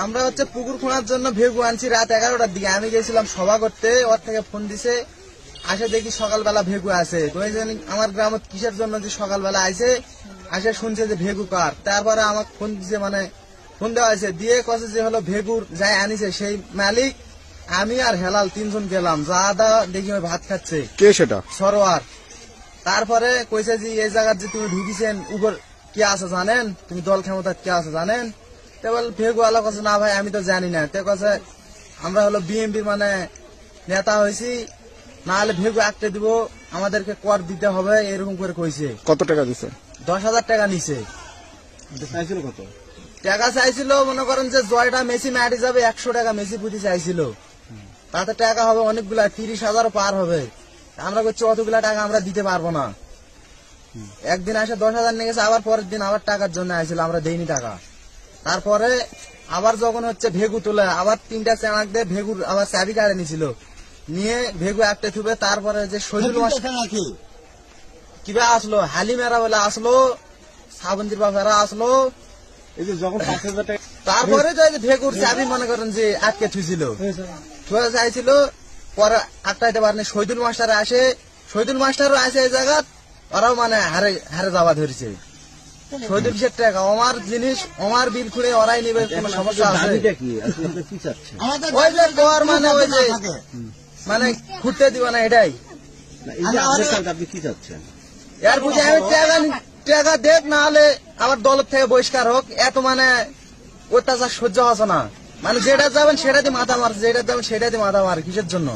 আমরা হচ্ছে পুকুর খোঁড়ার জন্য ভেগু আনছি রাত 11টার দিকে। আমি গেছিলাম সভা করতে, ওর থেকে ফোন দিছে, আসে দেখি সকালবেলা ভেগু আছে। তো আমার গ্রামে কিসের জন্য যে সকালবেলা আইছে, আসে শুনছে যে ভেগু কার। তারপরে আমাকে ফোন দিছে, মানে ফোন দেওয়া হয়েছে, দিয়ে কছে যে হলো ভেগুর যাই আনিছে সেই মালিক। আমি আর হেলাল 3 জন গেলাম, যা দা দেখি ভাত খাচ্ছে। কে সেটা? সরোয়ার। তারপরে কইছে যে এই জায়গার যে তুমি ঢুকিছেন উপর কে আছে জানেন, তুমি দল ক্ষমতা কে আছে জানেন? তো বল ভেগু আলো কাছে না ভাই আমি তো জানি না। তো কাছে আমরা হলো বিএমপি মানে নেতা হয়েছি, না হলে ভেগু একটা দিব, আমাদেরকে কর দিতে হবে, এরকম করে কইছে। কত টাকা দিছে? 10,000 টাকা নিছে। চাইছিল কত টাকা চাইছিল মনে করেন যে জয়টা মেসি মাটি যাবে 100 টাকা মেসি পুঁতি চাইছিল। তাতে টাকা হবে অনেকগুলা, 30,000 পার হবে। আমরা করছি অতগুলা টাকা আমরা দিতে পারবো না। একদিন আসে 10,000 নিয়ে গেছে, আবার পরের দিন আবার টাকার জন্য আসছিল, আমরা দেইনি টাকা। তারপরে আবার যখন হচ্ছে ভেগু তোলে, আবার 3টা চানাক দিয়ে ভেগুর আবার চাবি কাড়ে নিছিল, নিয়ে ভেগু একটা থুবে। তারপরে যে শহীদুল কিবা আসলো, হালিমেরা বলে আসলো, শ্রাবন্তীর বাবারা আসলো। এই যে যখন 5,000 টাকা তারপরে তো ভেগুর চাবি মনে করেন যে আটকে থুইছিল, থুয়ে চাইছিল। পরে আটকাইতে পারেনি। শহীদুল মাস্টার আসে, শহীদুল মাস্টারও আসে এই জায়গা, ওরাও মানে হারে হারে যাওয়া ধরেছে। শহীদুল কিসের টাকা, আমার জিনিস আমার বিল খুঁড়ে ওরাই নিবে, কোনো সমস্যা আছে? দাবিটা কি আসলে কি চাচ্ছে? ওই যে কর মানে ওই যে মানে খুঁড়তে দিব না, এটাই। না, এই যে আপনার আপনি কি চাচ্ছেন? এর বুঝে আমি টাকা দেখ, না হলে আবার দলের থেকে বহিষ্কার হোক। এত মানে অত্যাচার সহ্য হচ্ছে না। মানে যেটা যাবেন সেটা দিয়ে মাথা মারছে, যেটা যাবেন সেটা দিয়ে মাথা মার, কিসের জন্য?